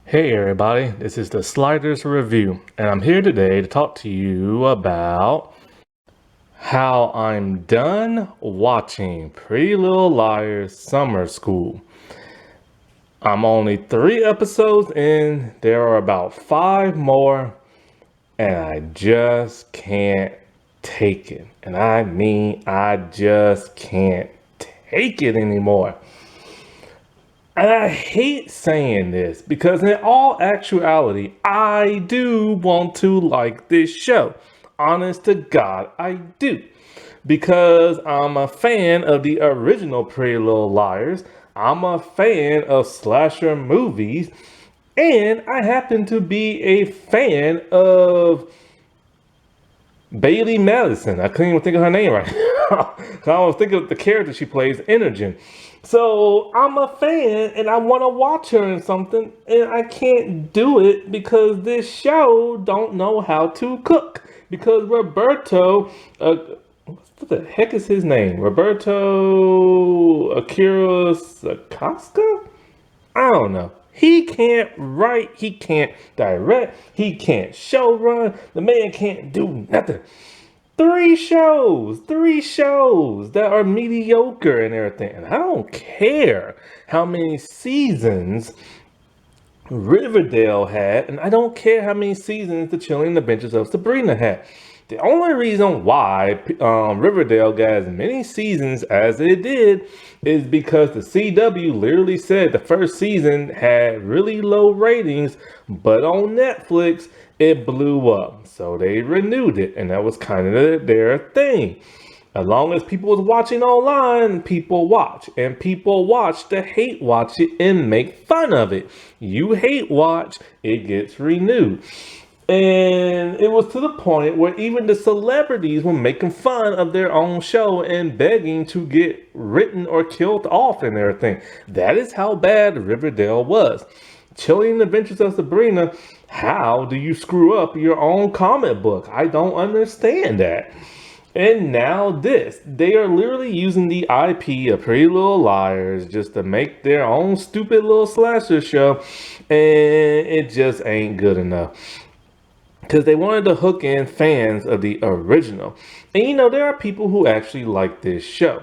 Hey everybody, this is the Sliders Review, and I'm here today to talk to you about how I'm done watching Pretty Little Liars Summer School. I'm only 3 episodes in, there are about 5 more, and I just can't take it. And I mean, I just can't take it anymore. And I hate saying this because, in all actuality, I do want to like this show. Honest to God, I do. Because I'm a fan of the original Pretty Little Liars, I'm a fan of slasher movies, and I happen to be a fan of Bailey Madison. I couldn't even think of her name right now. I was thinking of the character she plays, Energen. So I'm a fan and I want to watch her in something, and I can't do it because this show don't know how to cook. Because Roberto, what the heck is his name? Roberto Akira Sakaska? I don't know. He can't write, he can't direct, he can't show run. The man can't do nothing. Three shows that are mediocre and everything. And I don't care how many seasons Riverdale had, and I don't care how many seasons The Chilling Adventures of Sabrina had. The only reason why Riverdale got as many seasons as it did is because the CW literally said the first season had really low ratings, but on Netflix it blew up. So they renewed it, and that was kind of their thing. As long as people was watching online, people watch. And people watch to hate watch it and make fun of it. You hate watch, it gets renewed. And it was to the point where even the celebrities were making fun of their own show and begging to get written or killed off and everything. That is how bad Riverdale was. Chilling Adventures of Sabrina, how do you screw up your own comic book? I don't understand that. And now this. They are literally using the IP of Pretty Little Liars just to make their own stupid little slasher show. And it just ain't good enough. Because they wanted to hook in fans of the original. And there are people who actually like this show.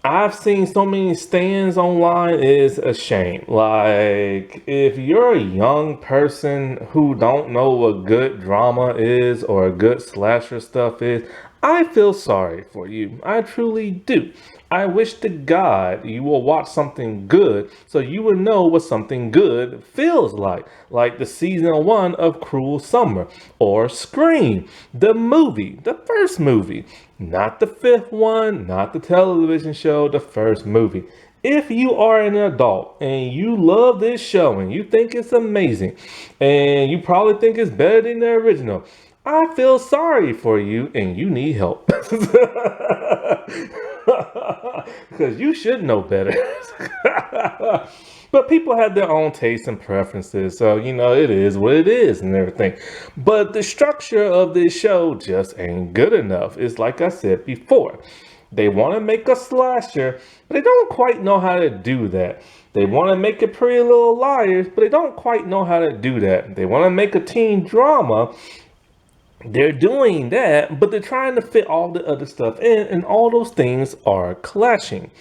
I've seen so many stands online, it's a shame. Like, if you're a young person who don't know what good drama is or good slasher stuff is, I feel sorry for you. I truly do. I wish to God you will watch something good so you would know what something good feels like the season 1 of Cruel Summer or Scream, the movie, the first movie, not the fifth one, not the television show, the first movie. If you are an adult and you love this show and you think it's amazing and you probably think it's better than the original, I feel sorry for you and you need help. Because you should know better. But people have their own tastes and preferences, so it is what it is and everything. But the structure of this show just ain't good enough. It's like I said before. They want to make a slasher, but they don't quite know how to do that. They want to make a Pretty Little Liars, but they don't quite know how to do that. They want to make a teen drama. They're doing that, but they're trying to fit all the other stuff in, and all those things are clashing.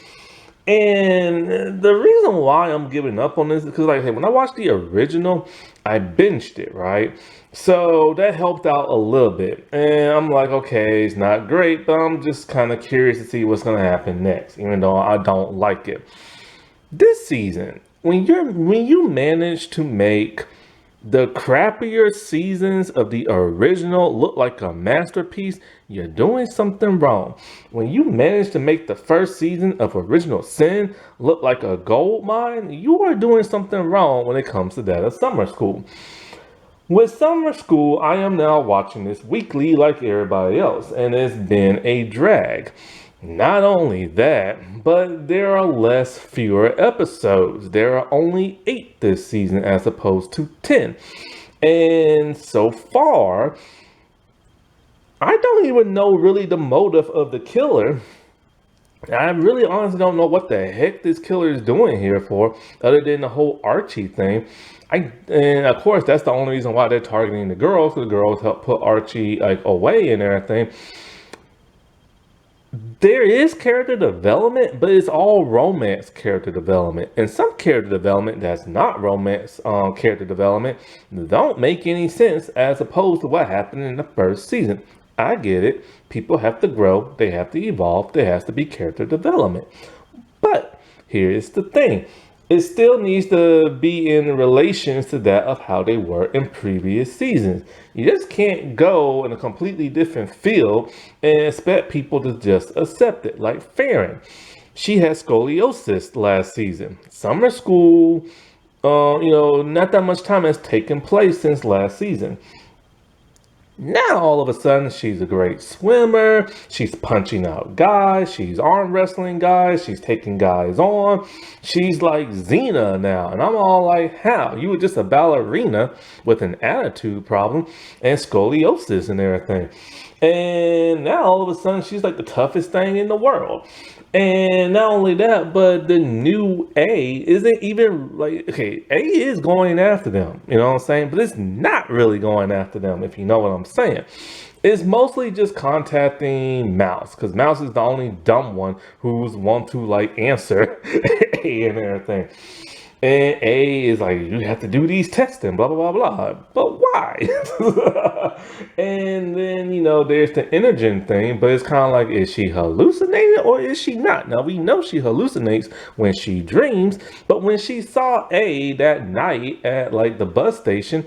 And the reason why I'm giving up on this is because, like I said, when I watched the original, I binged it, right? So that helped out a little bit. And I'm like, okay, it's not great, but I'm just kind of curious to see what's going to happen next, even though I don't like it. This season, when you manage to make the crappier seasons of the original look like a masterpiece, you're doing something wrong. When you manage to make the first season of Original Sin look like a gold mine, you are doing something wrong when it comes to that of Summer School. With Summer School, I am now watching this weekly like everybody else, and it's been a drag. Not only that, but there are fewer episodes. There are only 8 this season as opposed to 10. And so far, I don't even know really the motive of the killer. I really honestly don't know what the heck this killer is doing here for, other than the whole Archie thing. And of course that's the only reason why they're targeting the girls, because the girls help put Archie like away and everything. There is character development, but it's all romance character development. And some character development that's not romance character development don't make any sense as opposed to what happened in the first season. I get it. People have to grow, they have to evolve, there has to be character development. But here's the thing. It still needs to be in relations to that of how they were in previous seasons. You just can't go in a completely different field and expect people to just accept it. Like Farron, she had scoliosis last season. Summer school, not that much time has taken place since last season. Now all of a sudden she's a great swimmer. She's punching out guys. She's arm wrestling guys. She's taking guys on. She's like Xena now. And I'm all like, how? You were just a ballerina with an attitude problem and scoliosis and everything. And now all of a sudden she's like the toughest thing in the world. And not only that, but the new A isn't even like, okay, A is going after them, you know what I'm saying? But it's not really going after them, if you know what I'm saying. It's mostly just contacting Mouse, because Mouse is the only dumb one who's want to like answer A and everything. And A is like, you have to do these tests and blah, blah, blah, blah. But why? And then, there's the Energen thing, but it's kind of like, is she hallucinating or is she not? Now, we know she hallucinates when she dreams, but when she saw A that night at like the bus station,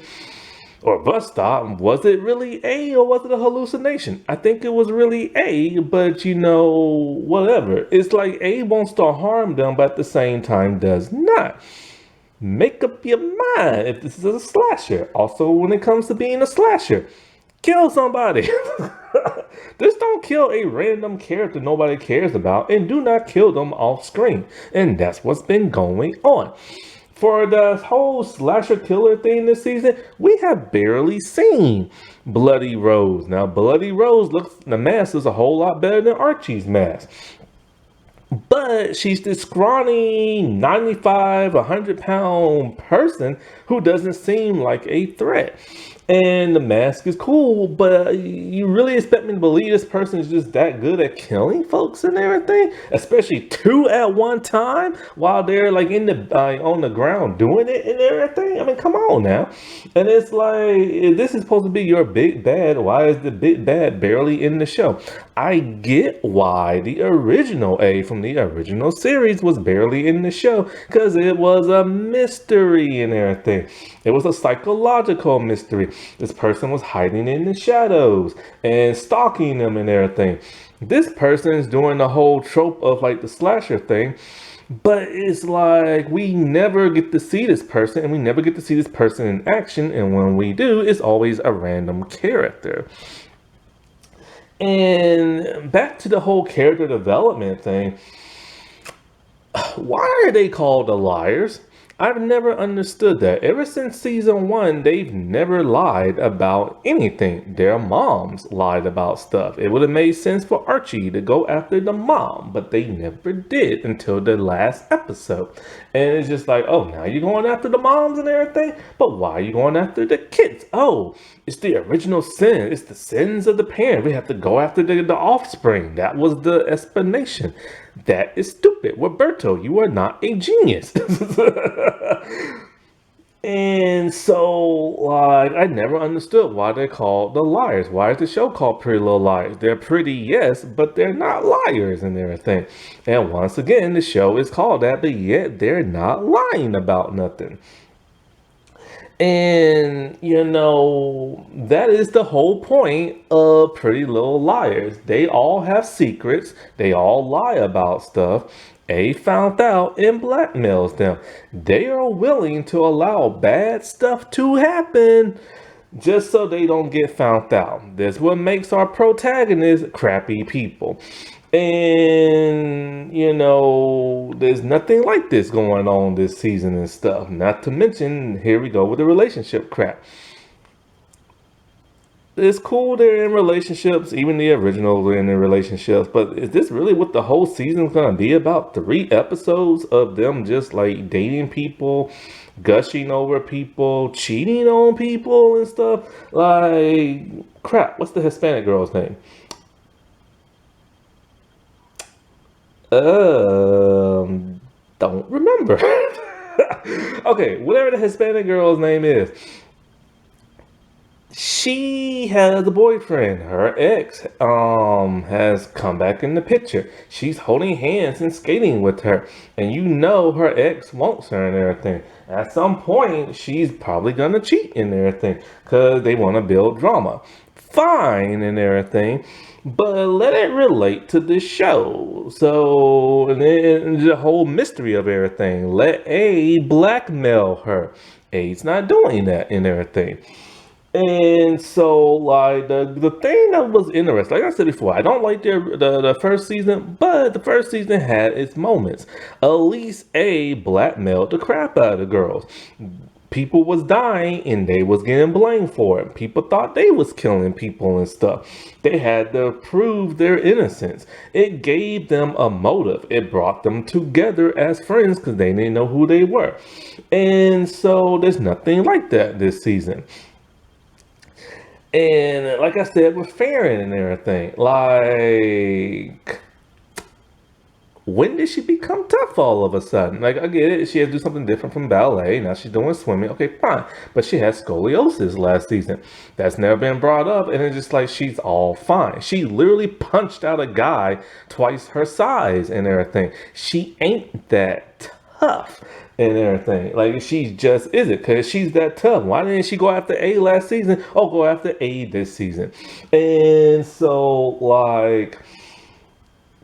or bus stop, was it really A or was it a hallucination? I think it was really A, but whatever. It's like A wants to harm them, but at the same time does not. Make up your mind if this is a slasher. Also, when it comes to being a slasher, kill somebody. Just don't kill a random character nobody cares about, and do not kill them off screen. And that's what's been going on. For the whole slasher killer thing this season, we have barely seen Bloody Rose. Now, Bloody Rose the mask is a whole lot better than Archie's mask. But she's this scrawny 95, 100-pound person who doesn't seem like a threat. And the mask is cool, but you really expect me to believe this person is just that good at killing folks and everything? Especially two at one time while they're like in the on the ground doing it and everything? I mean, come on now. And it's like, if this is supposed to be your big bad, why is the big bad barely in the show? I get why the original A from the original series was barely in the show, because it was a mystery and everything. It was a psychological mystery. This person was hiding in the shadows and stalking them and everything. This person is doing the whole trope of like the slasher thing, but it's like we never get to see this person, and we never get to see this person in action, and when we do, it's always a random character. And back to the whole character development thing, why are they called the liars? I've never understood that. Ever since season 1, they've never lied about anything. Their moms lied about stuff. It would have made sense for Archie to go after the mom, but they never did until the last episode. And it's just like, oh, now you're going after the moms and everything? But why are you going after the kids? Oh, it's the original sin. It's the sins of the parent. We have to go after the offspring. That was the explanation. That is stupid. Roberto, you are not a genius. And so, like, I never understood why they're called the liars. Why is the show called Pretty Little Liars? They're pretty, yes, but they're not liars and everything. And once again, the show is called that, but yet they're not lying about nothing. And, that is the whole point of Pretty Little Liars. They all have secrets. They all lie about stuff. A found out and blackmails them. They are willing to allow bad stuff to happen just so they don't get found out. That's what makes our protagonists crappy people. And, there's nothing like this going on this season and stuff. Not to mention, here we go with the relationship crap. it's cool they're in relationships, even the original were in relationships, but is this really what the whole season's gonna be about? 3 episodes of them just like dating people, gushing over people, cheating on people and stuff? Like, crap, what's the Hispanic girl's name? Um, don't remember. Okay, whatever the Hispanic girl's name is, she has a boyfriend. Her ex has come back in the picture. She's holding hands and skating with her. And you know her ex wants her and everything. At some point, she's probably gonna cheat and everything. Cause they wanna build drama. Fine and everything. But let it relate to the show. So and then the whole mystery of everything. Let A blackmail her. A's not doing that and everything. And so, like the thing that was interesting, like I said before, I don't like the first season, but the first season had its moments. At least A blackmailed the crap out of the girls. People was dying and they was getting blamed for it. People thought they was killing people and stuff. They had to prove their innocence. It gave them a motive. It brought them together as friends because they didn't know who they were. And so there's nothing like that this season. And like I said, with Farron and everything, like, when did she become tough all of a sudden? Like, I get it, she had to do something different from ballet. Now she's doing swimming. Okay, fine. But she had scoliosis last season. That's never been brought up. And it's just like, she's all fine. She literally punched out a guy twice her size and everything. She ain't that tough and everything. Like, she just isn't, because she's that tough. Why didn't she go after A last season? Oh, go after A this season. And so, like,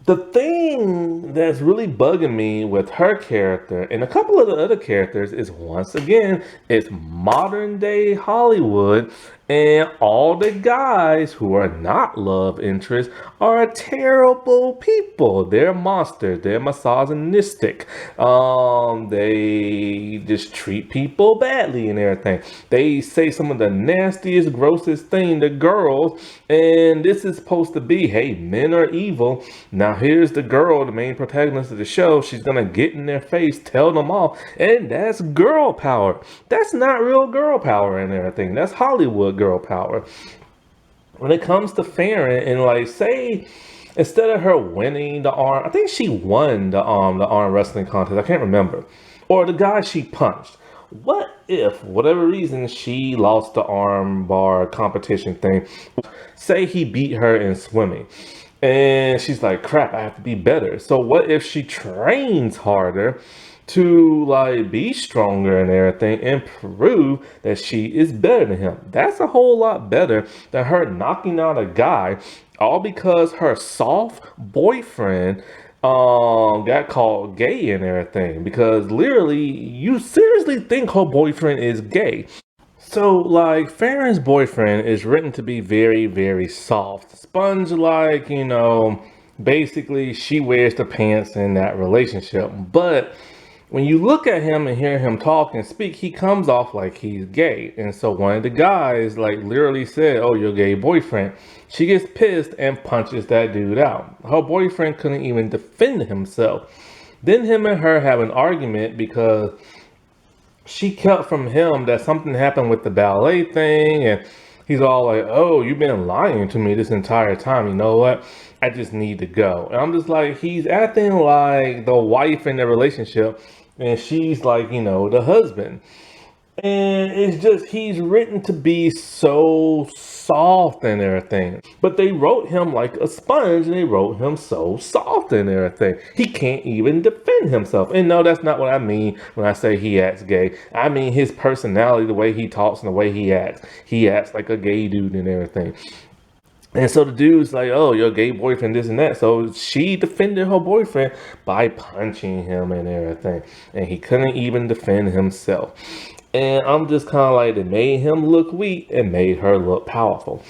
the thing that's really bugging me with her character and a couple of the other characters is, once again, it's modern day Hollywood, and all the guys who are not love interests are terrible people. They're monsters. They're misogynistic. They just treat people badly and everything. They say some of the nastiest, grossest thing to girls, and this is supposed to be, hey, men are evil. Now here's the girl, the main protagonist of the show. She's gonna get in their face, tell them off, and that's girl power. That's not real girl power and everything. That's Hollywood girl power. When it comes to Farron, and like, say, instead of her winning the arm, I think she won the arm wrestling contest. I can't remember. Or the guy she punched. What if, whatever reason, she lost the arm bar competition thing? Say he beat her in swimming. And she's like, crap, I have to be better. So what if she trains harder to like be stronger and everything and prove that she is better than him? That's a whole lot better than her knocking out a guy all because her soft boyfriend got called gay and everything. Because literally, you seriously think her boyfriend is gay? So, like, Farron's boyfriend is written to be very, very soft. Sponge, like, basically, she wears the pants in that relationship. But when you look at him and hear him talk and speak, he comes off like he's gay. And so one of the guys, like, literally said, oh, you're a gay boyfriend. She gets pissed and punches that dude out. Her boyfriend couldn't even defend himself. Then him and her have an argument because she kept from him that something happened with the ballet thing, and he's all like, oh, you've been lying to me this entire time. You know what? I just need to go. And I'm just like, he's acting like the wife in the relationship, and she's like, the husband. And it's just, he's written to be so soft and everything. But they wrote him like a sponge, and they wrote him so soft and everything. He can't even defend himself. And no, that's not what I mean when I say he acts gay. I mean his personality, the way he talks and the way he acts. He acts like a gay dude and everything. And so the dude's like, oh, your gay boyfriend, this and that. So she defended her boyfriend by punching him and everything. And he couldn't even defend himself. And I'm just kind of like, it made him look weak and made her look powerful.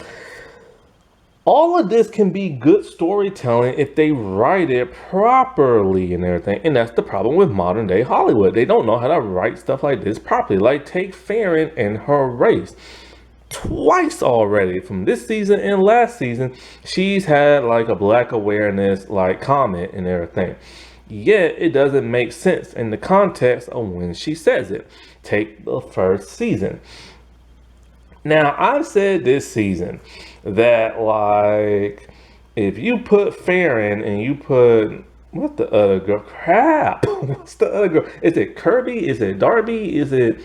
All of this can be good storytelling if they write it properly and everything. And that's the problem with modern day Hollywood. They don't know how to write stuff like this properly. Like, take Farron and her race. twice already from this season and last season. She's had like a black awareness like comment and everything. Yet it doesn't make sense in the context of when she says it. Take the first season. Now, I've said this season that, like, if you put Farron and you put, what the other girl? Crap. What's the other girl? Is it Kirby? Is it Darby? Is it,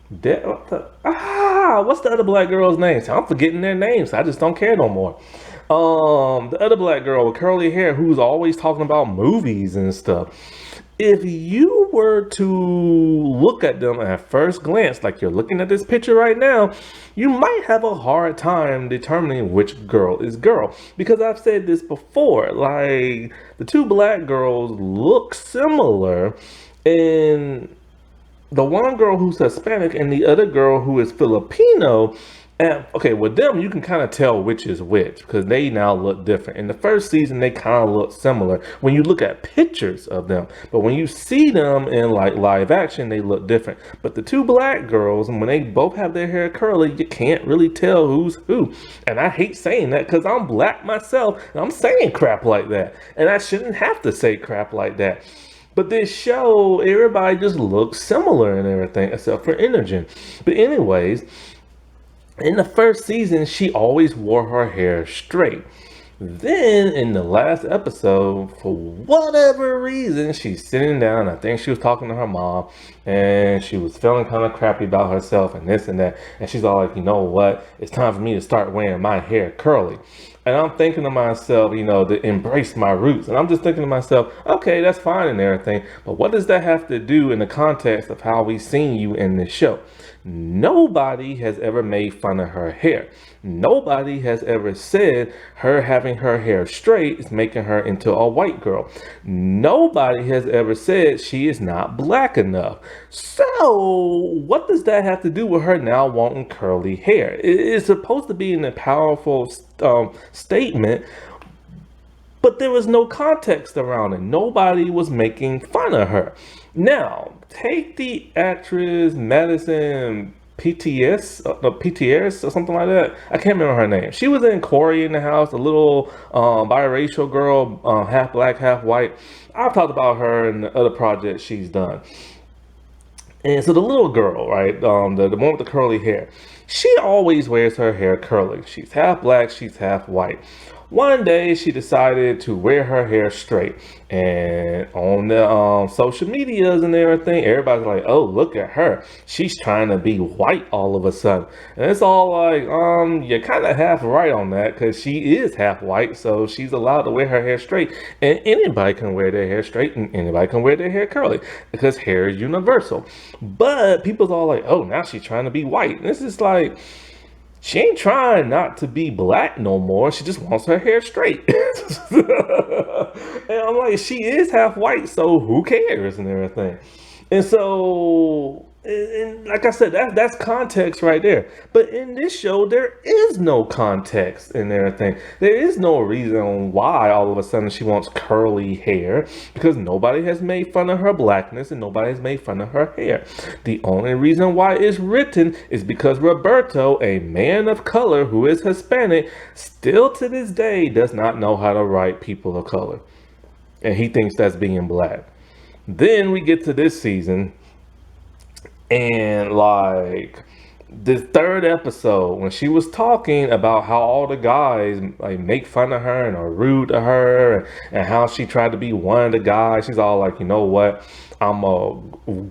what's the other black girl's name? So I'm forgetting their names. I just don't care no more. The other black girl with curly hair who's always talking about movies and stuff. If you were to look at them at first glance, like you're looking at this picture right now, you might have a hard time determining which girl is girl. Because I've said this before, like the two black girls look similar, and the one girl who's Hispanic and the other girl who is Filipino. And okay, with them, you can kind of tell which is which because they now look different. In the first season, they kind of look similar when you look at pictures of them. But when you see them in like live action, they look different. But the two black girls, and when they both have their hair curly, you can't really tell who's who. And I hate saying that because I'm black myself and I'm saying crap like that. And I shouldn't have to say crap like that. But this show, everybody just looks similar and everything except for Imogen. But anyways, in the first season, she always wore her hair straight. Then in the last episode, for whatever reason, she's sitting down. I think she was talking to her mom and she was feeling kind of crappy about herself and this and that. And she's all like, you know what? It's time for me to start wearing my hair curly. And I'm thinking to myself, you know, to embrace my roots. And I'm just thinking to myself, okay, that's fine and everything. But what does that have to do in the context of how we've seen you in this show? Nobody has ever made fun of her hair. Nobody has ever said her having her hair straight is making her into a white girl. Nobody has ever said she is not black enough. So what does that have to do with her now wanting curly hair? It's supposed to be a powerful statement, but there was no context around it. Nobody was making fun of her. Now, take the actress Madison PTS or something like that. I can't remember her name. She was in Corey in the House, a little biracial girl, half black, half white. I've talked about her in the other projects she's done. And so the little girl, right, the one with the curly hair, she always wears her hair curly. She's half black, she's half white. One day she decided to wear her hair straight, and on the social medias and everything, everybody's like, oh, look at her, she's trying to be white all of a sudden. And it's all like, you're kind of half right on that, because she is half white, so she's allowed to wear her hair straight, and anybody can wear their hair straight and anybody can wear their hair curly because hair is universal. But people's all like, oh, now she's trying to be white. And this is like, she ain't trying not to be black no more. She just wants her hair straight. And I'm like, she is half white, so who cares and everything. And so, and like I said, that's context right there. But in this show, there is no context and everything. There is no reason why all of a sudden she wants curly hair, because nobody has made fun of her blackness and nobody has made fun of her hair. The only reason why it's written is because Roberto, a man of color who is Hispanic, still to this day does not know how to write people of color. And he thinks that's being black. Then we get to this season, and like the third episode, when she was talking about how all the guys like make fun of her and are rude to her, and how she tried to be one of the guys, she's all like, you know what? I'm a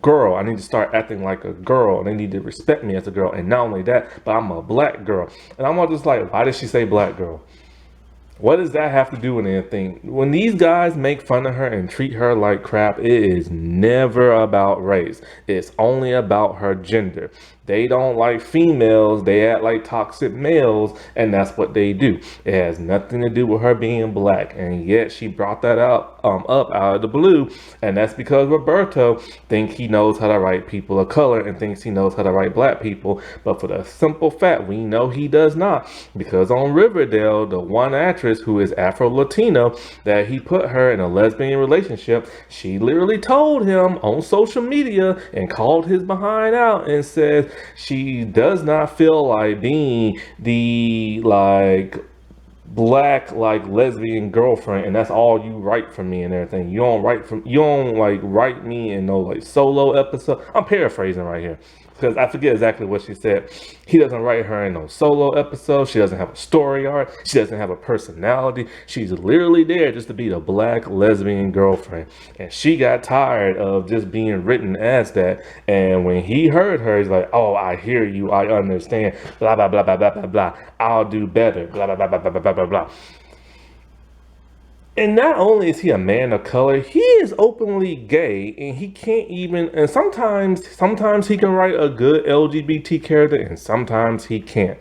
girl. I need to start acting like a girl, and they need to respect me as a girl. And not only that, but I'm a black girl. And I'm all just like, why did she say black girl? What does that have to do with anything? When these guys make fun of her and treat her like crap, it is never about race. It's only about her gender. They don't like females, they act like toxic males, and that's what they do. It has nothing to do with her being black, and yet she brought that up out of the blue, and that's because Roberto thinks he knows how to write people of color and thinks he knows how to write black people, but for the simple fact we know he does not, because on Riverdale, the one actress actress who is Afro-Latino, that he put her in a lesbian relationship. She literally told him on social media and called his behind out and said she does not feel like being the black lesbian girlfriend, and that's all you write for me and everything. You don't write me in no solo episode. I'm paraphrasing right here because I forget exactly what she said. He doesn't write her in no solo episode. She doesn't have a story arc. She doesn't have a personality. She's literally there just to be the black lesbian girlfriend. And she got tired of just being written as that. And when he heard her, he's like, oh, I hear you. I understand. Blah, blah, blah, blah, blah, blah, blah. I'll do better. Blah, blah, blah, blah, blah, blah, blah, blah. And not only is he a man of color, he is openly gay, and he can't even. And sometimes he can write a good LGBT character, and sometimes he can't.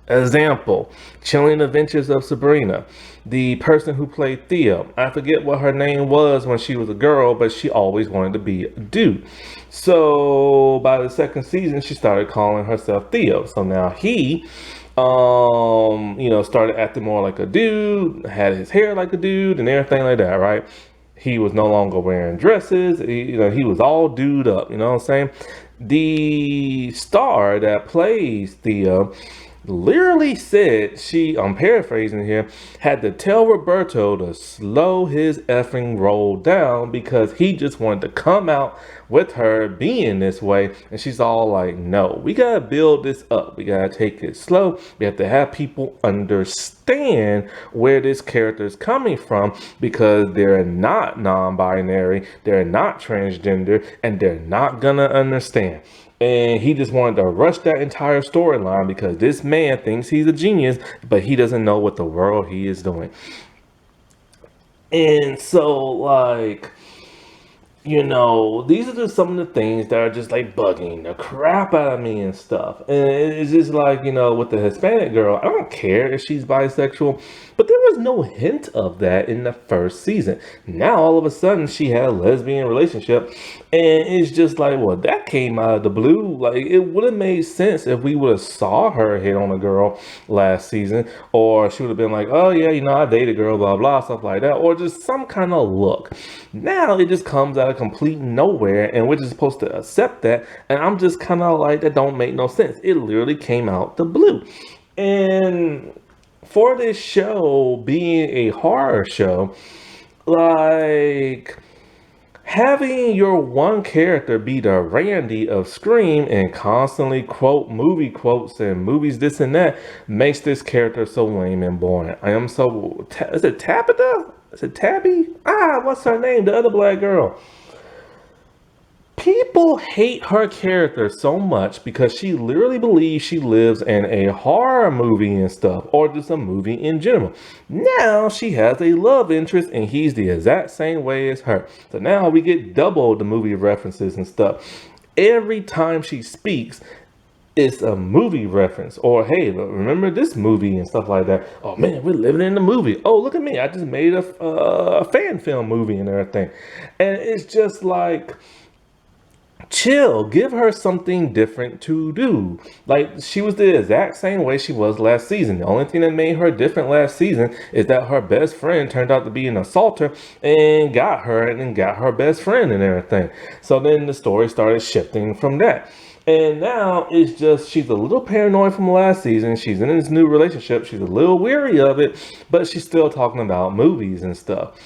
Example: Chilling Adventures of Sabrina. The person who played Theo, I forget what her name was when she was a girl, but she always wanted to be a dude. So by the second season, she started calling herself Theo. So now he started acting more like a dude, had his hair like a dude and everything like that, right? He was no longer wearing dresses. He was all dude up, you know what I'm saying? The star that plays Theo literally said I'm paraphrasing here, had to tell Roberto to slow his effing roll down because he just wanted to come out with her being this way. And she's all like, no, we gotta build this up. We gotta take it slow. We have to have people understand where this character is coming from because they're not non-binary, they're not transgender, and they're not gonna understand. And he just wanted to rush that entire storyline because this man thinks he's a genius, but he doesn't know what the world he is doing. And so, these are just some of the things that are just bugging the crap out of me and stuff. And it's just with the Hispanic girl, I don't care if she's bisexual, but there was no hint of that in the first season. Now, all of a sudden, she had a lesbian relationship, and it's just that came out of the blue. It would have made sense if we would have saw her hit on a girl last season, or she would have been like, oh yeah, I dated a girl, blah, blah, stuff like that, or just some kind of look. Now, it just comes out of complete nowhere, and we're just supposed to accept that, and I'm just kind of that don't make no sense. It literally came out the blue. And for this show being a horror show, having your one character be the Randy of Scream and constantly quote movie quotes and movies this and that makes this character so lame and boring. I am so... Is it Tabitha? Is it Tabby? What's her name? The other black girl. People hate her character so much because she literally believes she lives in a horror movie and stuff, or just a movie in general. Now she has a love interest and he's the exact same way as her. So now we get double the movie references and stuff. Every time she speaks, it's a movie reference, or hey, remember this movie and stuff like that. Oh man, we're living in the movie. Oh, look at me, I just made a fan film movie and everything. And it's just chill, give her something different to do. She was the exact same way she was last season. The only thing that made her different last season is that her best friend turned out to be an assaulter and got her and then got her best friend and everything. So then the story started shifting from that. And now it's just she's a little paranoid from last season. She's in this new relationship. She's a little weary of it, but she's still talking about movies and stuff.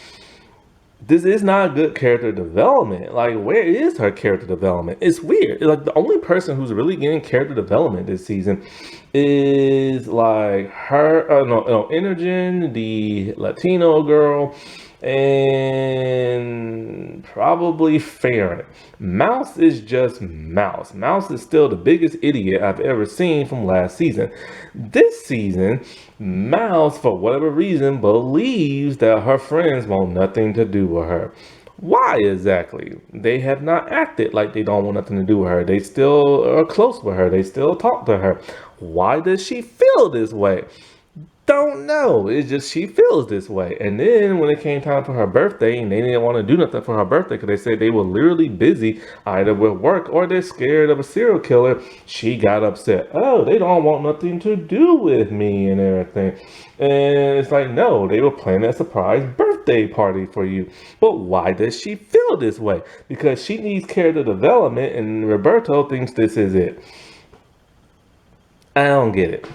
This is not good character development. Where is her character development? It's weird. The only person who's really getting character development this season is her, Imogen, the Latino girl, and probably Farron. Mouse is just Mouse. Mouse is still the biggest idiot I've ever seen from last season. This season, Mouse, for whatever reason, believes that her friends want nothing to do with her. Why exactly? They have not acted like they don't want nothing to do with her. They still are close with her. They still talk to her. Why does she feel this way? Don't know. It's just she feels this way. And then when it came time for her birthday, and they didn't want to do nothing for her birthday because they said they were literally busy either with work or they're scared of a serial killer, she got upset. Oh, they don't want nothing to do with me and everything. And it's like, no, they were planning a surprise birthday party for you. But why does she feel this way? Because she needs character development, and Roberto thinks this is it. I don't get it.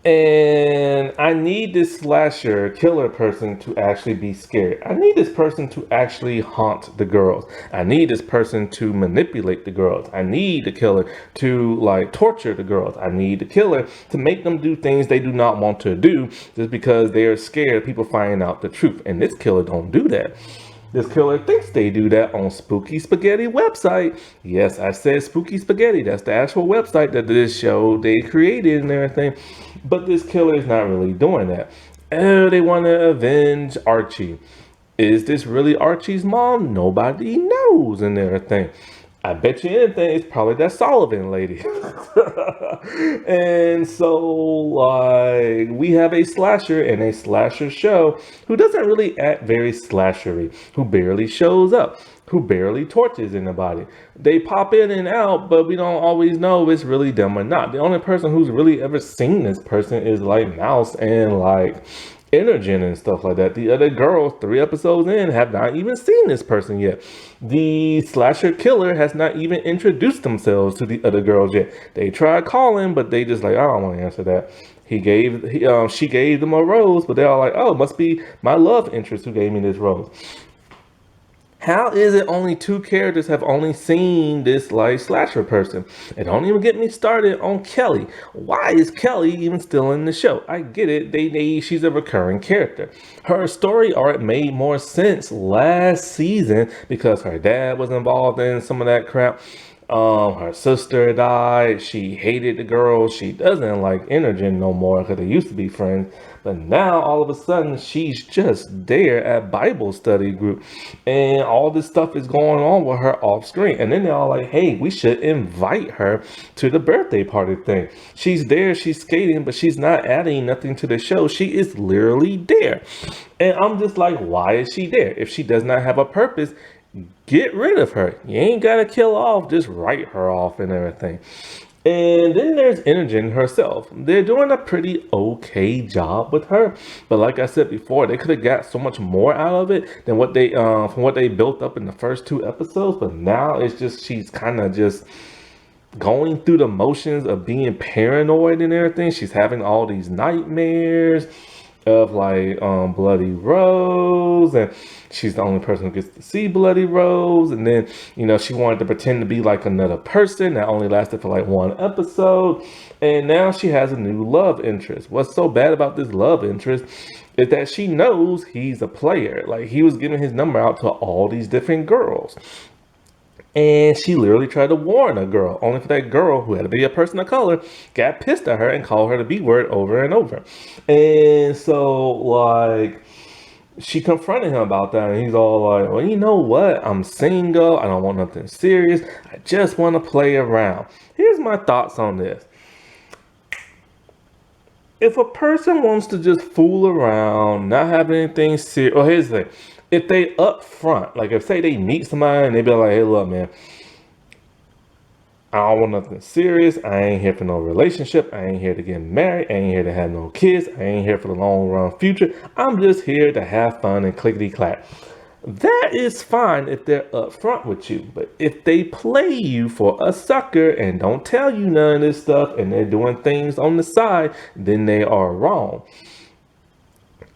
And I need this slasher killer person to actually be scared. I need this person to actually haunt the girls. I need this person to manipulate the girls. I need the killer to like torture the girls. I need the killer to make them do things they do not want to do just because they are scared of people finding out the truth. And this killer don't do that. This killer thinks they do that on Spooky Spaghetti website. Yes, I said Spooky Spaghetti. That's the actual website that this show they created and everything. But this killer is not really doing that. Oh, they want to avenge Archie. Is this really Archie's mom? Nobody knows and everything. I bet you anything, it's probably that Sullivan lady. And so, like, we have a slasher in a slasher show who doesn't really act very slashery, who barely shows up, who barely torches anybody. They pop in and out, but we don't always know if it's really them or not. The only person who's really ever seen this person is like Mouse and like Energen and stuff like that. The other girls, 3 episodes in, have not even seen this person yet. The slasher killer has not even introduced themselves to the other girls yet. They tried calling, but they just like, I don't want to answer that. She gave them a rose, but they're all like, oh, it must be my love interest who gave me this rose. How is it only 2 characters have only seen this like slasher person? And don't even get me started on Kelly. Why is Kelly even still in the show? I get it. She's a recurring character. Her story arc made more sense last season because her dad was involved in some of that crap. Her sister died. She hated the girl. She doesn't like Energen no more because they used to be friends. But now all of a sudden she's just there at Bible study group, and all this stuff is going on with her off screen. And then they're all like, "Hey, we should invite her to the birthday party thing." She's there, she's skating, but she's not adding nothing to the show. She is literally there, and I'm just like, why is she there? If she does not have a purpose, get rid of her. You ain't gotta kill off, just write her off and everything. And then there's Energen herself. They're doing a pretty okay job with her, but like I said before, they could have got so much more out of it than what they from what they built up in the first 2 episodes. But now it's just she's kind of just going through the motions of being paranoid and everything. She's having all these nightmares of like Bloody Rose, and she's the only person who gets to see Bloody Rose. And then, you know, she wanted to pretend to be like another person that only lasted for like 1 episode, and now she has a new love interest. What's so bad about this love interest is that she knows he's a player. Like, he was giving his number out to all these different girls. And she literally tried to warn a girl, only for that girl, who had to be a person of color, got pissed at her and called her the B word over and over. And so, like, she confronted him about that, and he's all like, well, you know what? I'm single. I don't want nothing serious. I just want to play around. Here's my thoughts on this. If a person wants to just fool around, not have anything serious, or here's the thing. If they up front, like if say they meet somebody and they be like, hey, look, man, I don't want nothing serious. I ain't here for no relationship. I ain't here to get married. I ain't here to have no kids. I ain't here for the long run future. I'm just here to have fun and clickety clack. That is fine if they're upfront with you. But if they play you for a sucker and don't tell you none of this stuff and they're doing things on the side, then they are wrong.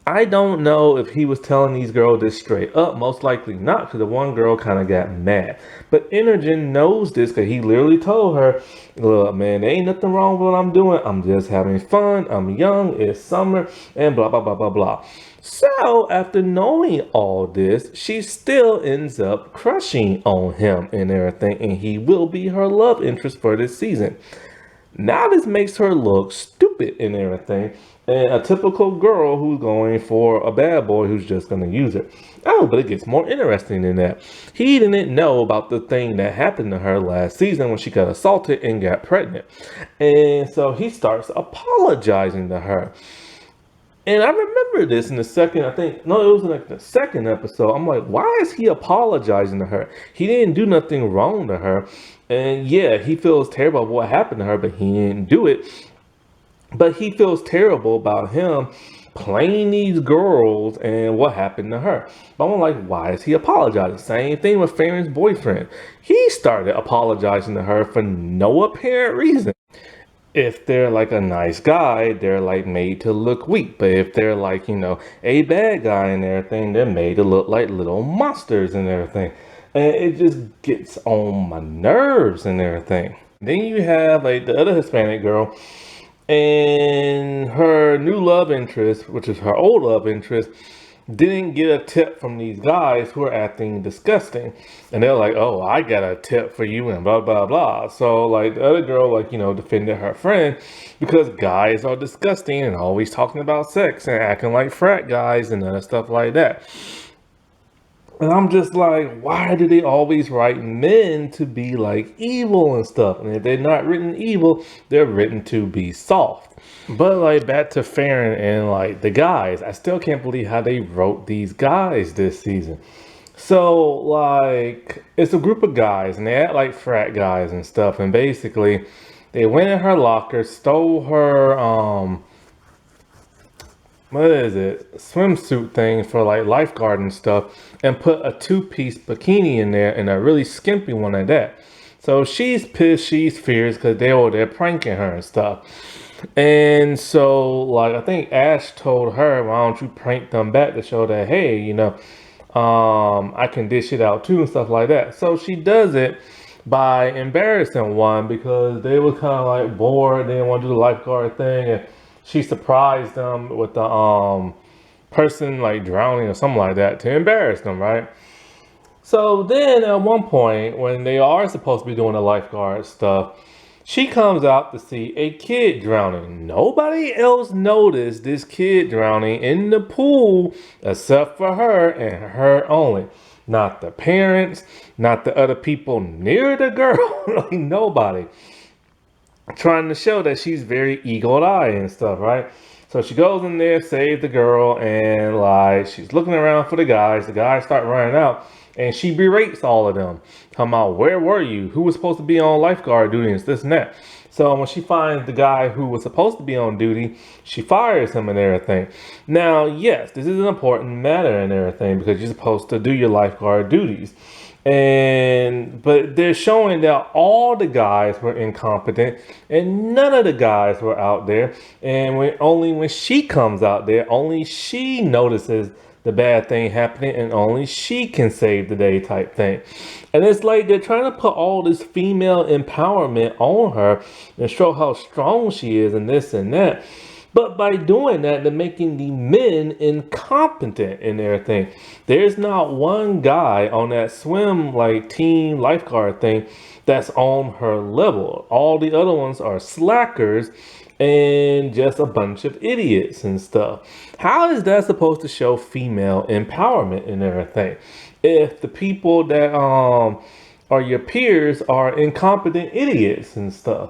I don't know if he was telling these girls this straight up. Most likely not, because the one girl kind of got mad. But Energen knows this because he literally told her, look, man, there ain't nothing wrong with what I'm doing. I'm just having fun. I'm young. It's summer and blah, blah, blah, blah, blah. So after knowing all this, she still ends up crushing on him and everything. And he will be her love interest for this season. Now this makes her look stupid and everything, and a typical girl who's going for a bad boy who's just going to use it. Oh, but it gets more interesting than that. He didn't know about the thing that happened to her last season when she got assaulted and got pregnant. And so he starts apologizing to her. And I remember this in the second, I think, no, it was like the second episode. I'm like, why is he apologizing to her? He didn't do nothing wrong to her. And yeah, he feels terrible about what happened to her, but he didn't do it. But he feels terrible about him playing these girls and what happened to her. But I'm like, why is he apologizing? Same thing with Farron's boyfriend. He started apologizing to her for no apparent reason. If they're like a nice guy, they're like made to look weak. But if they're like, a bad guy and everything, they're made to look like little monsters and everything. And it just gets on my nerves and everything. Then you have like the other Hispanic girl and her new love interest, which is her old love interest, didn't get a tip from these guys who are acting disgusting. And they're like, oh, I got a tip for you and blah, blah, blah. So, like, the other girl, like, defended her friend because guys are disgusting and always talking about sex and acting like frat guys and other stuff like that. And I'm just like, why do they always write men to be like evil and stuff? And if they're not written evil, they're written to be soft. But like back to Farron and like the guys, I still can't believe how they wrote these guys this season. So like it's a group of guys and they act like frat guys and stuff. And basically they went in her locker, stole her what is it, swimsuit thing for like lifeguard and stuff, and put a two-piece bikini in there and a really skimpy one at that. So she's pissed, she's fierce because they were there pranking her and stuff. And so like I think Ash told her, why don't you prank them back to show that, hey, I can dish it out too and stuff like that. So she does it by embarrassing one because they were kind of like bored, they didn't want to do the lifeguard thing, and she surprised them with the person like drowning or something like that to embarrass them, right? So then at one point when they are supposed to be doing the lifeguard stuff, she comes out to see a kid drowning. Nobody else noticed this kid drowning in the pool except for her and her only. Not the parents, not the other people near the girl, like nobody. Trying to show that she's very eagle-eye and stuff, right? So she goes in there, saves the girl, and like she's looking around for the guys. The guys start running out, and she berates all of them. Talking about, where were you? Who was supposed to be on lifeguard duty and this and that. So when she finds the guy who was supposed to be on duty, she fires him and everything. Now, yes, this is an important matter and everything because you're supposed to do your lifeguard duties. But they're showing that all the guys were incompetent and none of the guys were out there. And only when she comes out there, only she notices the bad thing happening and only she can save the day type thing. And it's like they're trying to put all this female empowerment on her and show how strong she is and this and that. But by doing that, they're making the men incompetent in everything. There's not one guy on that swim like team lifeguard thing that's on her level. All the other ones are slackers and just a bunch of idiots and stuff. How is that supposed to show female empowerment and everything? If the people that are your peers are incompetent idiots and stuff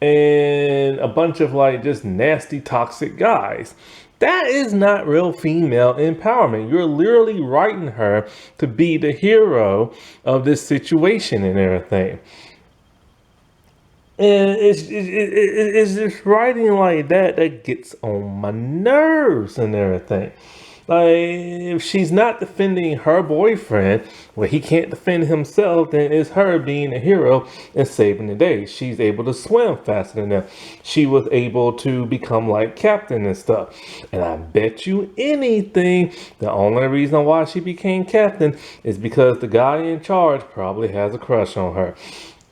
and a bunch of like just nasty toxic guys. That is not real female empowerment. You're literally writing her to be the hero of this situation and everything. And it's just writing like that that gets on my nerves and everything. Like, if she's not defending her boyfriend, well, he can't defend himself, then it's her being a hero and saving the day. She's able to swim faster than them. She was able to become like captain and stuff. And I bet you anything, the only reason why she became captain is because the guy in charge probably has a crush on her.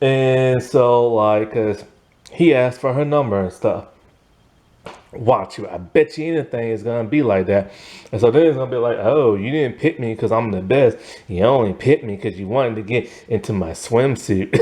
And so, like, he asked for her number and stuff. Watch you. I bet you anything is gonna be like that. And so then it's gonna be like, oh, you didn't pick me because I'm the best. You only picked me because you wanted to get into my swimsuit.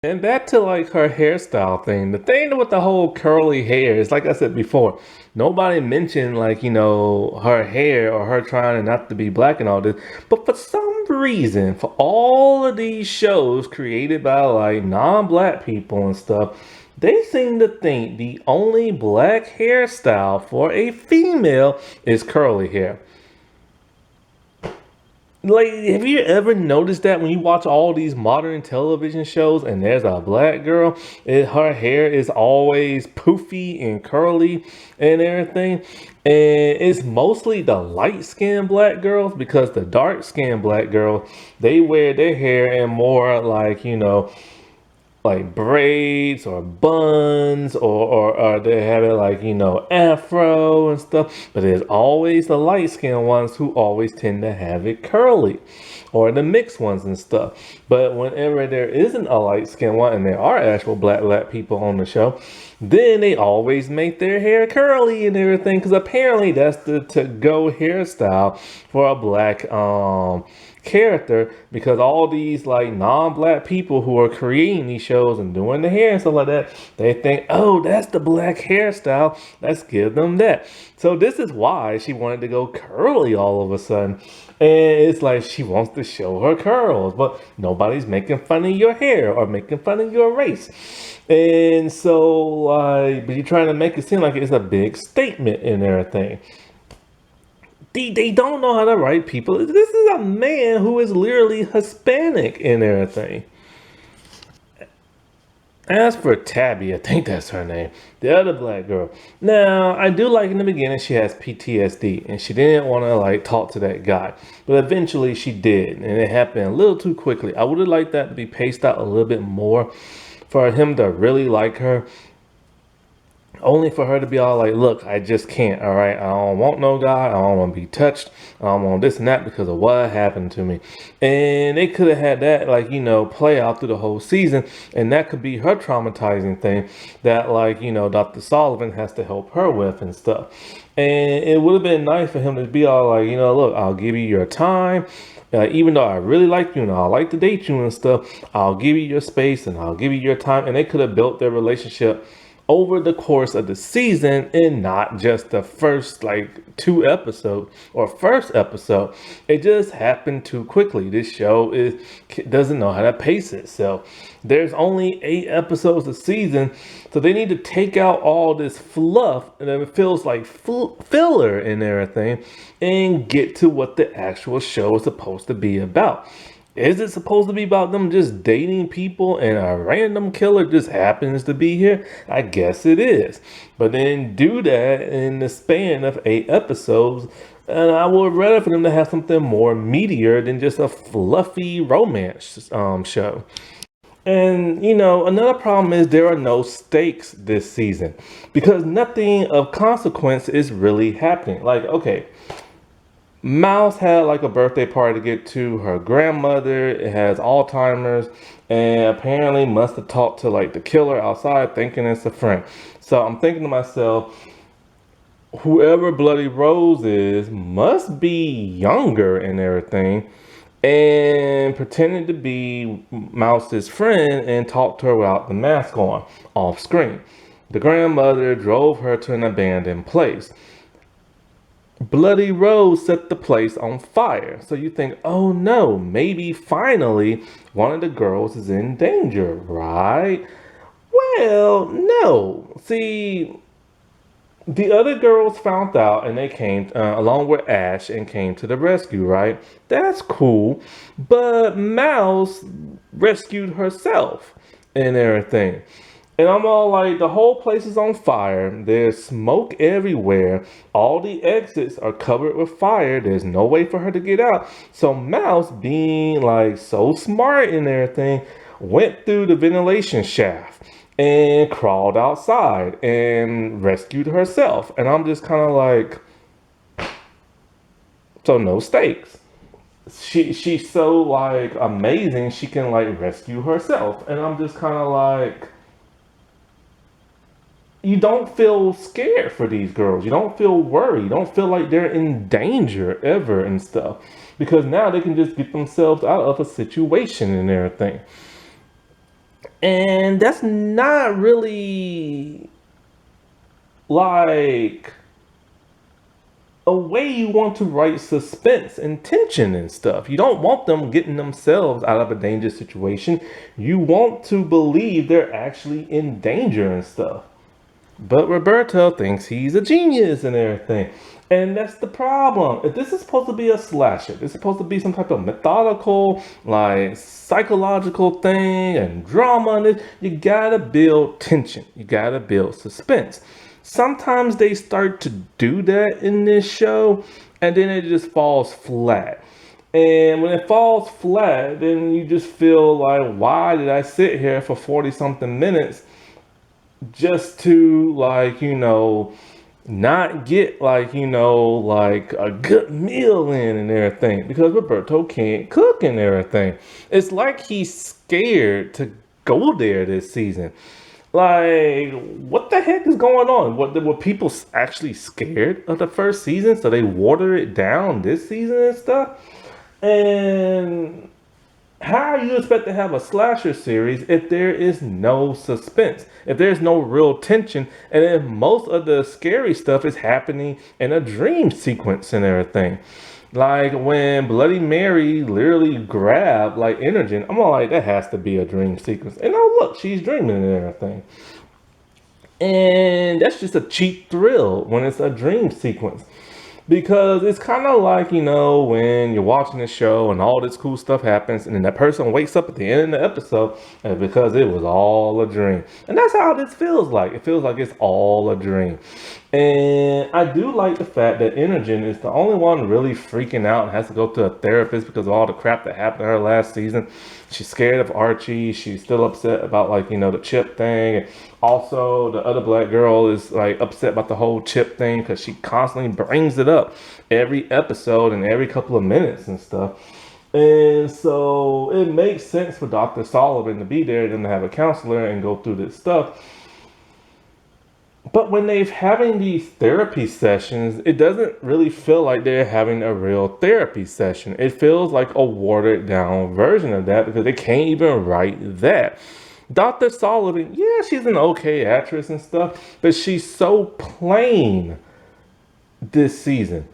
And back to like her hairstyle thing. The thing with the whole curly hair is, like I said before, nobody mentioned like, her hair or her trying not to be black and all this. But for some reason, for all of these shows created by like non-black people and stuff, They seem to think the only black hairstyle for a female is curly hair. Like, have you ever noticed that when you watch all these modern television shows and there's a black girl, her hair is always poofy and curly and everything? And it's mostly the light skinned black girls because the dark skinned black girls, they wear their hair in more like, like braids or buns or they have it like afro and stuff, but there's always the light skinned ones who always tend to have it curly, or the mixed ones and stuff. But whenever there isn't a light skinned one and there are actual black people on the show, then they always make their hair curly and everything, because apparently that's the to-go hairstyle for a black character, because all these like non-black people who are creating these shows and doing the hair and stuff like that, they think, oh, that's the black hairstyle, let's give them that. So this is why she wanted to go curly all of a sudden. And it's like she wants to show her curls, but nobody's making fun of your hair or making fun of your race. And so but you're trying to make it seem like it's a big statement and everything. They don't know how to write people. This is a man who is literally Hispanic and everything. As for Tabby, I think that's her name, the other black girl. Now, I do like in the beginning she has PTSD and she didn't want to like talk to that guy. But eventually she did, and it happened a little too quickly. I would have liked that to be paced out a little bit more for him to really like her. Only for her to be all like, look, I just can't, all right? I don't want no guy. I don't want to be touched. I don't want this and that because of what happened to me. And they could have had that, like, play out through the whole season. And that could be her traumatizing thing that, like, Dr. Sullivan has to help her with and stuff. And it would have been nice for him to be all like, look, I'll give you your time. Even though I really like you and I like to date you and stuff, I'll give you your space and I'll give you your time. And they could have built their relationship over the course of the season and not just the first like 2 episodes or first episode. It just happened too quickly. This show doesn't know how to pace itself. There's only 8 episodes a season, so they need to take out all this fluff and it feels like filler and everything and get to what the actual show is supposed to be about. Is it supposed to be about them just dating people and a random killer just happens to be here? I guess it is. But then do that in the span of 8 episodes. And I would rather for them to have something more meatier than just a fluffy romance show. And, another problem is there are no stakes this season because nothing of consequence is really happening. Like, okay, Mouse had like a birthday party to get to. Her grandmother has Alzheimer's and apparently must have talked to like the killer outside thinking it's a friend. So I'm thinking to myself, whoever Bloody Rose is must be younger and everything and pretended to be Mouse's friend and talked to her without the mask on off screen. The grandmother drove her to an abandoned place. Bloody Rose set the place on fire. So you think, oh no, maybe finally one of the girls is in danger, right? Well, no. See, the other girls found out and they came along with Ash and came to the rescue, right? That's cool. But Mouse rescued herself and everything. And I'm all like, the whole place is on fire. There's smoke everywhere. All the exits are covered with fire. There's no way for her to get out. So Mouse, being like so smart and everything, went through the ventilation shaft and crawled outside and rescued herself. And I'm just kind of like, so no stakes. She's so like amazing. She can like rescue herself. And I'm just kind of like, you don't feel scared for these girls. You don't feel worried. You don't feel like they're in danger ever and stuff. Because now they can just get themselves out of a situation and everything. And that's not really like a way you want to write suspense and tension and stuff. You don't want them getting themselves out of a dangerous situation. You want to believe they're actually in danger and stuff. But Roberto thinks he's a genius and everything. And that's the problem. If this is supposed to be a slasher, this is supposed to be some type of methodical, like psychological thing and drama in it, you gotta build tension. You gotta build suspense. Sometimes they start to do that in this show, and then it just falls flat. And when it falls flat, then you just feel like, why did I sit here for 40 something minutes just to, like, not get, like, like a good meal in and everything, because Roberto can't cook and everything. It's like he's scared to go there this season. Like, what the heck is going on? Were people actually scared of the first season, so they water it down this season and stuff? And how you expect to have a slasher series if there is no suspense, if there's no real tension, and if most of the scary stuff is happening in a dream sequence and everything? Like when Bloody Mary literally grabbed like Energen, I'm all like, that has to be a dream sequence. And oh look, she's dreaming and everything. And that's just a cheap thrill when it's a dream sequence. Because it's kind of like, when you're watching a show and all this cool stuff happens, and then that person wakes up at the end of the episode and because it was all a dream. And that's how this feels like. It feels like it's all a dream. And I do like the fact that Energen is the only one really freaking out and has to go to a therapist because of all the crap that happened to her last season. She's scared of Archie. She's still upset about, like, the chip thing. And also, the other black girl is like upset about the whole chip thing because she constantly brings it up every episode and every couple of minutes and stuff. And so it makes sense for Dr. Sullivan to be there and to have a counselor and go through this stuff. But when they're having these therapy sessions, it doesn't really feel like they're having a real therapy session. It feels like a watered down version of that because they can't even write that. Dr. Sullivan, yeah, she's an okay actress and stuff, but she's so plain this season.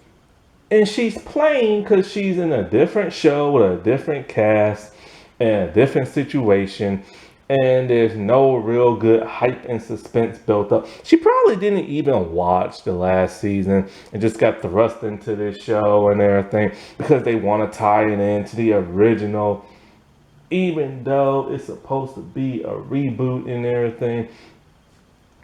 And she's plain because she's in a different show with a different cast and a different situation. And there's no real good hype and suspense built up. She probably didn't even watch the last season and just got thrust into this show and everything because they want to tie it into the original, even though it's supposed to be a reboot and everything.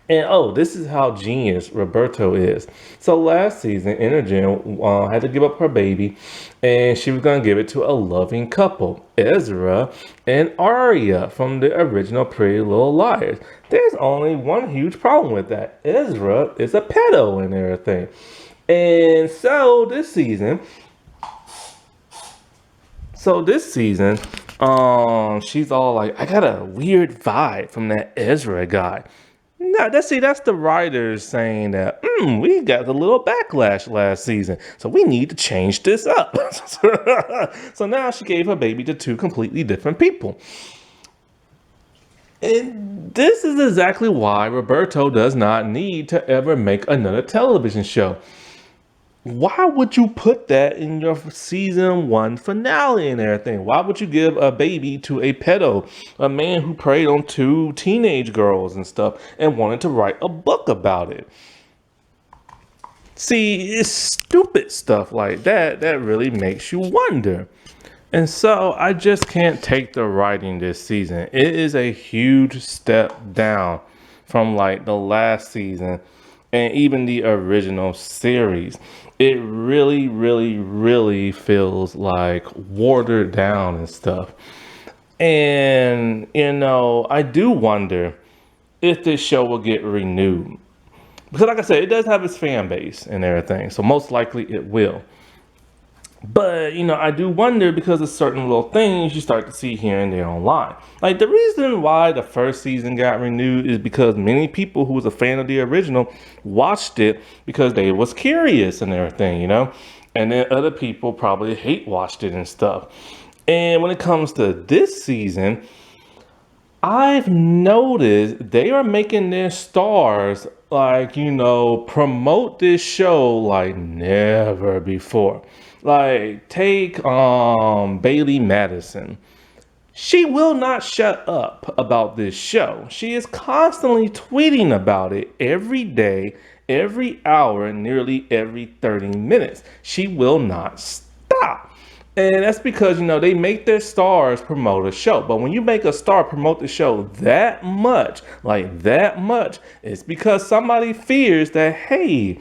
And oh, this is how genius Roberto is. So last season, Energen had to give up her baby, and she was going to give it to a loving couple, Ezra and Arya from the original Pretty Little Liars. There's only one huge problem with that. Ezra is a pedo and everything. And so this season, she's all like, I got a weird vibe from that Ezra guy. No, that's the writers saying that we got a little backlash last season, so we need to change this up. So now she gave her baby to two completely different people. And this is exactly why Roberto does not need to ever make another television show. Why would you put that in your season 1 finale and everything? Why would you give a baby to a pedo, a man who preyed on 2 teenage girls and stuff, and wanted to write a book about it? See, it's stupid stuff like that that really makes you wonder. And so I just can't take the writing this season. It is a huge step down from like the last season and even the original series. It really, really, really feels like watered down and stuff. And, I do wonder if this show will get renewed. Because like I said, it does have its fan base and everything. So most likely it will. But, I do wonder because of certain little things you start to see here and there online. Like the reason why the first season got renewed is because many people who was a fan of the original watched it because they was curious and everything, And then other people probably hate watched it and stuff. And when it comes to this season, I've noticed they are making their stars like, promote this show like never before. Like take Bailey Madison. She will not shut up about this show. She is constantly tweeting about it every day, every hour, nearly every 30 minutes. She will not stop. And that's because, they make their stars promote a show. But when you make a star promote the show that much, like that much, it's because somebody fears that, hey,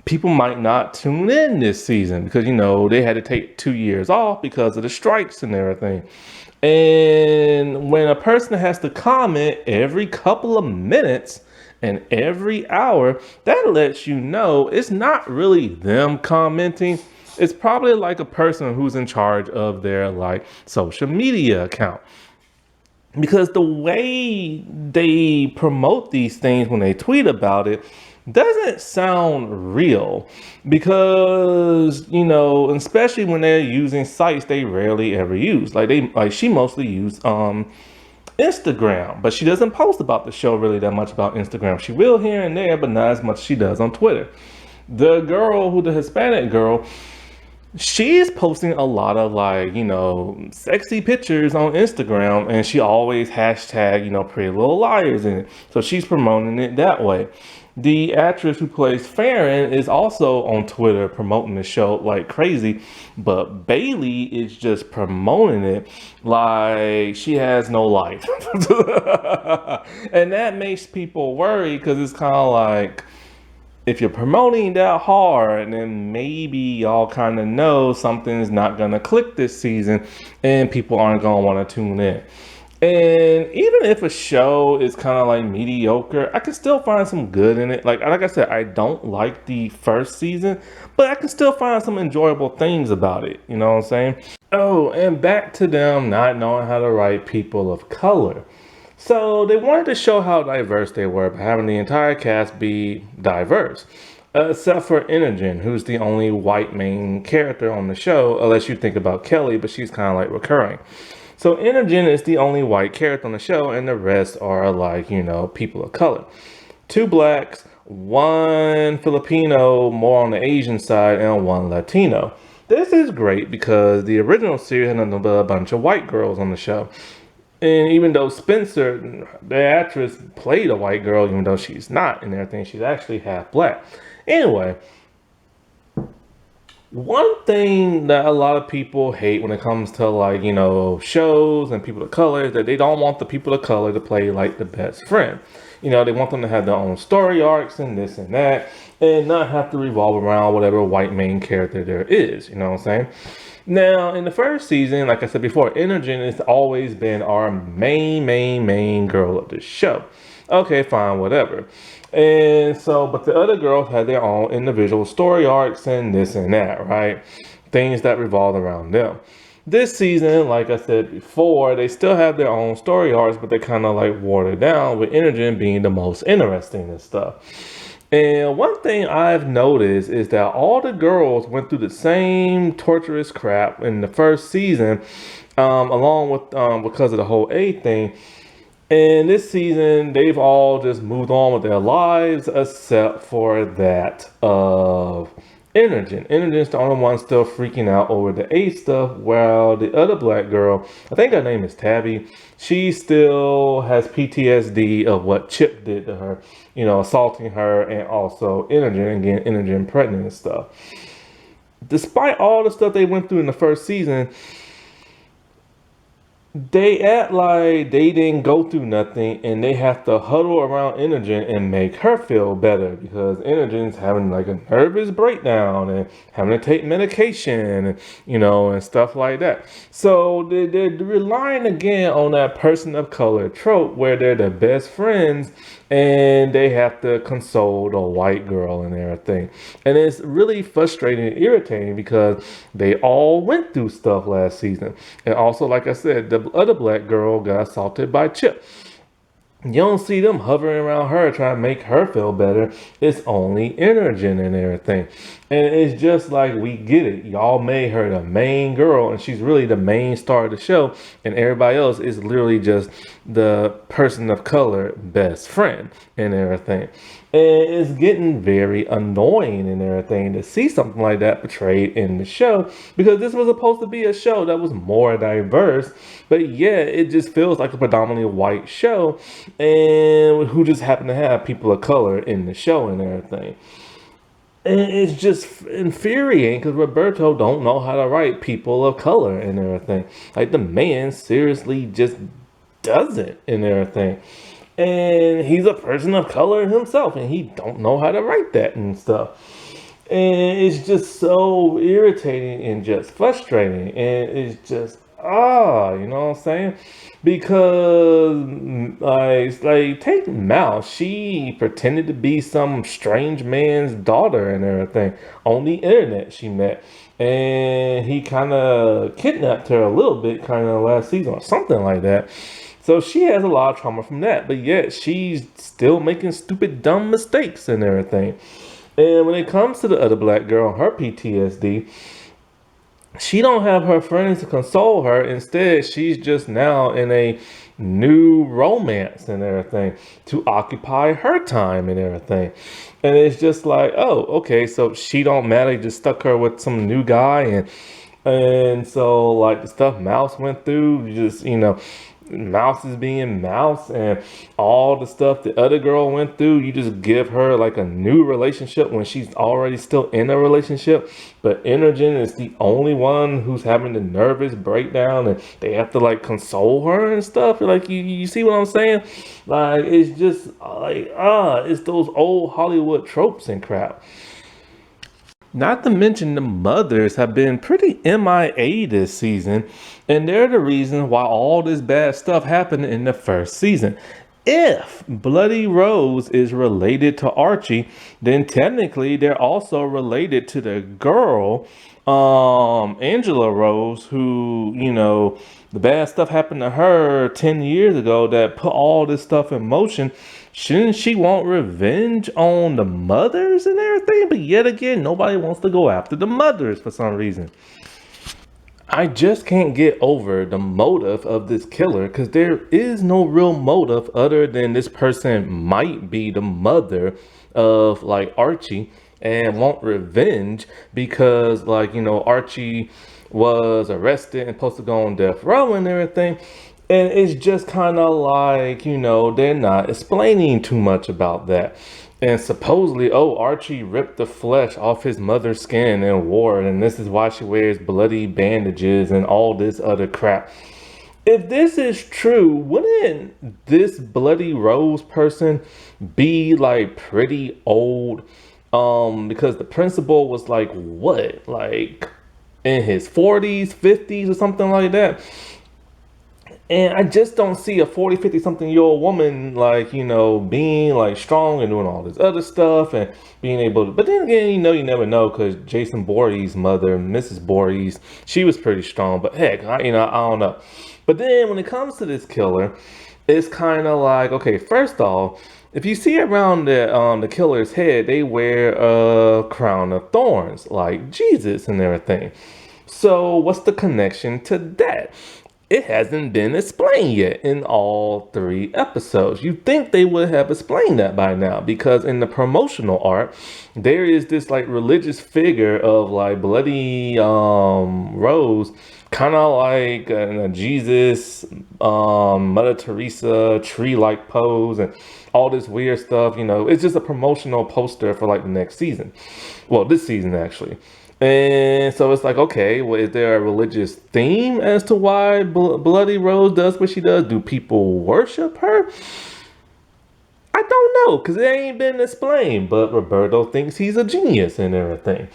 people might not tune in this season because, they had to take 2 years off because of the strikes and everything. And when a person has to comment every couple of minutes and every hour, that lets you know it's not really them commenting. It's probably like a person who's in charge of their like social media account. Because the way they promote these things when they tweet about it doesn't sound real because especially when they're using sites they rarely ever use, like she mostly use Instagram, but she doesn't post about the show really that much about Instagram. She will here and there, but not as much as she does on Twitter. The Hispanic girl, she's posting a lot of sexy pictures on Instagram, and she always hashtag Pretty Little Liars in it, so she's promoting it that way. The actress who plays Farron is also on Twitter promoting the show like crazy, but Bailey is just promoting it like she has no life. And that makes people worry because it's kind of like, if you're promoting that hard, then maybe y'all kind of know something's not going to click this season and people aren't going to want to tune in. And even if a show is kind of like mediocre, I can still find some good in it. Like I said, I don't like the first season, but I can still find some enjoyable things about it. You know what I'm saying? Oh, and back to them not knowing how to write people of color. So they wanted to show how diverse they were by having the entire cast be diverse. Except for Inogen, who's the only white main character on the show, unless you think about Kelly, but she's kind of like recurring. So Inogen is the only white character on the show, and the rest are like, people of color. 2 blacks, 1 Filipino, more on the Asian side, and 1 Latino. This is great because the original series had a bunch of white girls on the show. And even though Spencer, the actress, played a white girl, even though she's not and everything, she's actually half black. Anyway, one thing that a lot of people hate when it comes to shows and people of color is that they don't want the people of color to play like the best friend. They want them to have their own story arcs and this and that and not have to revolve around whatever white main character there is. You know what I'm saying? Now, in the first season, like I said before, Inogen has always been our main girl of the show. Okay, fine, whatever. And so, but the other girls had their own individual story arcs and this and that, right? Things that revolved around them. This season, like I said before, they still have their own story arcs, but they kind of like watered down, with Inogen being the most interesting and stuff. And one thing I've noticed is that all the girls went through the same torturous crap in the first season, along with because of the whole A thing. And this season, they've all just moved on with their lives, except for that of Inogen. Inogen's the only one still freaking out over the A stuff, while the other black girl, I think her name is Tabby, she still has PTSD of what Chip did to her, assaulting her, and also Inogen and getting Inogen pregnant and stuff. Despite all the stuff they went through in the first season, they act like they didn't go through nothing, and they have to huddle around Inogen and make her feel better because Inogen's having like a nervous breakdown and having to take medication, and stuff like that. So they're relying again on that person of color trope where they're the best friends and they have to console the white girl and everything. And it's really frustrating and irritating because they all went through stuff last season. And also, like I said, the other black girl got assaulted by Chip. You don't see them hovering around her trying to make her feel better. It's only Energen and everything. And it's just like, we get it. Y'all made her the main girl, and she's really the main star of the show. And everybody else is literally just the person of color best friend and everything. And it's getting very annoying and everything to see something like that portrayed in the show, because this was supposed to be a show that was more diverse, but yeah, it just feels like a predominantly white show, and who just happen to have people of color in the show and everything. And it's just infuriating because Roberto don't know how to write people of color and everything. Like, the man seriously just doesn't and everything. And he's a person of color himself, and he don't know how to write that and stuff. And it's just so irritating and just frustrating. And it's just, you know what I'm saying? Because, like take Mouse. She pretended to be some strange man's daughter and everything on the internet she met. And he kind of kidnapped her a little bit, kind of last season or something like that. So she has a lot of trauma from that, but yet she's still making stupid, dumb mistakes and everything. And when it comes to the other black girl, her PTSD, she don't have her friends to console her. Instead, she's just now in a new romance and everything to occupy her time and everything. And it's just like, oh, okay, so she don't matter, just stuck her with some new guy. And so, like, the stuff Mouse went through, just, Mouse is being Mouse, and all the stuff the other girl went through, you just give her like a new relationship when she's already still in a relationship. But Energen is the only one who's having the nervous breakdown, and they have to like console her and stuff. Like, you see what I'm saying? Like, it's just like, it's those old Hollywood tropes and crap. Not to mention, the mothers have been pretty MIA this season, and they're the reason why all this bad stuff happened in the first season. If Bloody Rose is related to Archie, then technically they're also related to the girl, Angela Rose, who, the bad stuff happened to her 10 years ago that put all this stuff in motion. Shouldn't she want revenge on the mothers and everything? But yet again, nobody wants to go after the mothers for some reason. I just can't get over the motive of this killer, because there is no real motive other than this person might be the mother of like Archie and want revenge because, like, Archie was arrested and supposed to go on death row and everything. And it's just kind of like, they're not explaining too much about that. And supposedly, Archie ripped the flesh off his mother's skin and wore it, and this is why she wears bloody bandages and all this other crap. If this is true, wouldn't this Bloody Rose person be like pretty old? Because the principal was like, what? Like in his 40s, 50s, or something like that. And I just don't see a 40, 50 something year old woman, like, being like strong and doing all this other stuff and being able to. But then again, you never know, because Jason Voorhees' mother, Mrs. Voorhees, she was pretty strong. But heck, I don't know. But then when it comes to this killer, it's kind of like, okay, first off, if you see around the killer's head, they wear a crown of thorns, like Jesus and everything. So what's the connection to that? It hasn't been explained yet in all 3 episodes. You think they would have explained that by now, because in the promotional art, there is this like religious figure of like Bloody Rose, kind of like a Jesus, Mother Teresa tree-like pose and all this weird stuff. It's just a promotional poster for like the next season. Well, this season actually. And so it's like, okay, well, is there a religious theme as to why Bloody Rose does what she does? Do people worship her? I don't know, because it ain't been explained. But Roberto thinks he's a genius and everything.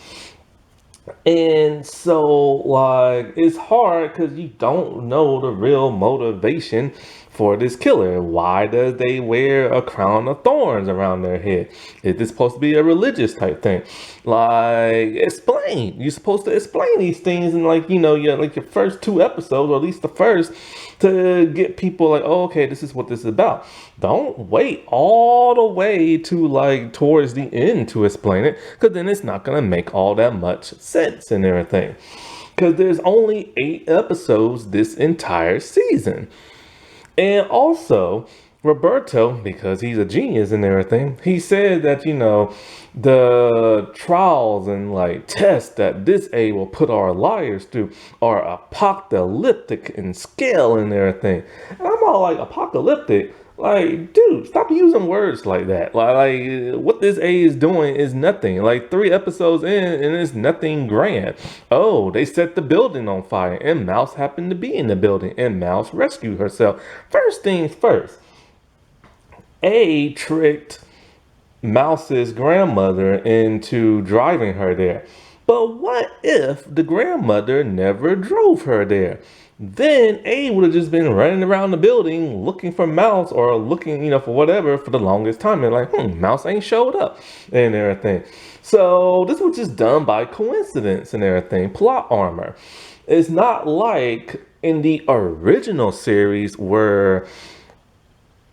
And so, like, it's hard because you don't know the real motivation for this killer? Why does they wear a crown of thorns around their head? Is this supposed to be a religious type thing? Like, explain. You're supposed to explain these things in, like, your first 2 episodes, or at least the first, to get people like, oh, okay, this is what this is about. Don't wait all the way to like towards the end to explain it, because then it's not gonna make all that much sense and everything. Because there's only 8 episodes this entire season. And also, Roberto, because he's a genius and everything, he said that, the trials and like tests that this A will put our liars through are apocalyptic in scale and everything. And I'm all like, apocalyptic? Like, dude, stop using words like that. Like what this A is doing is nothing. Like 3 episodes in, and it's nothing grand. Oh, they set the building on fire, and Mouse happened to be in the building, and Mouse rescued herself. First things first, A tricked Mouse's grandmother into driving her there. But what if the grandmother never drove her there? Then A would have just been running around the building looking for Mouse, or looking, for whatever, for the longest time. And like, Mouse ain't showed up and everything. So this was just done by coincidence and everything. Plot armor. It's not like in the original series where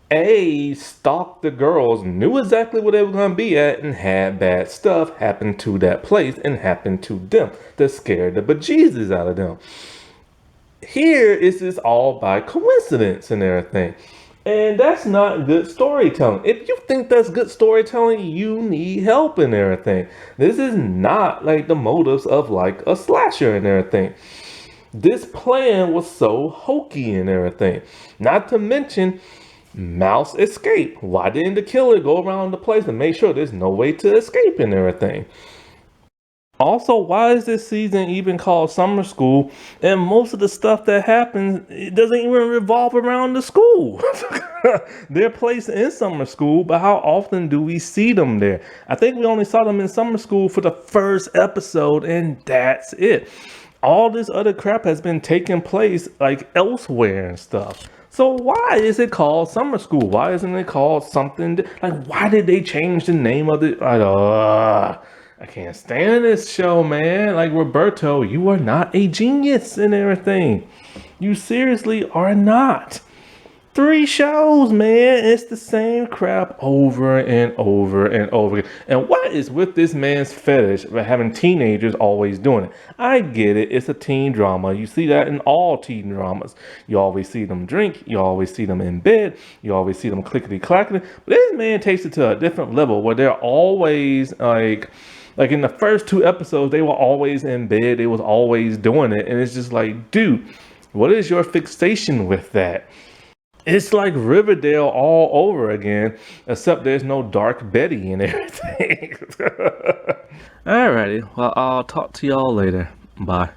A stalked the girls, knew exactly where they were going to be at, and had bad stuff happen to that place and happen to them that scared the bejesus out of them. Here, it's just all by coincidence and everything. And that's not good storytelling. If you think that's good storytelling, you need help and everything. This is not like the motives of like a slasher and everything. This plan was so hokey and everything. Not to mention, Mouse escaped. Why didn't the killer go around the place and make sure there's no way to escape and everything? Also, why is this season even called Summer School? And most of the stuff that happens, it doesn't even revolve around the school. They're placed in summer school, but how often do we see them there? I think we only saw them in summer school for the first episode, and that's it. All this other crap has been taking place like elsewhere and stuff. So why is it called Summer School? Why isn't it called something like, why did they change the name of it? I can't stand this show, man. Like, Roberto, you are not a genius and everything. You seriously are not. 3 shows, man. It's the same crap over and over and over again. And what is with this man's fetish of having teenagers always doing it? I get it. It's a teen drama. You see that in all teen dramas. You always see them drink. You always see them in bed. You always see them clickety-clackety. But this man takes it to a different level where they're always like in the first 2 episodes, they were always in bed. They was always doing it. And it's just like, dude, what is your fixation with that? It's like Riverdale all over again, except there's no Dark Betty and everything. Alrighty, well, I'll talk to y'all later. Bye.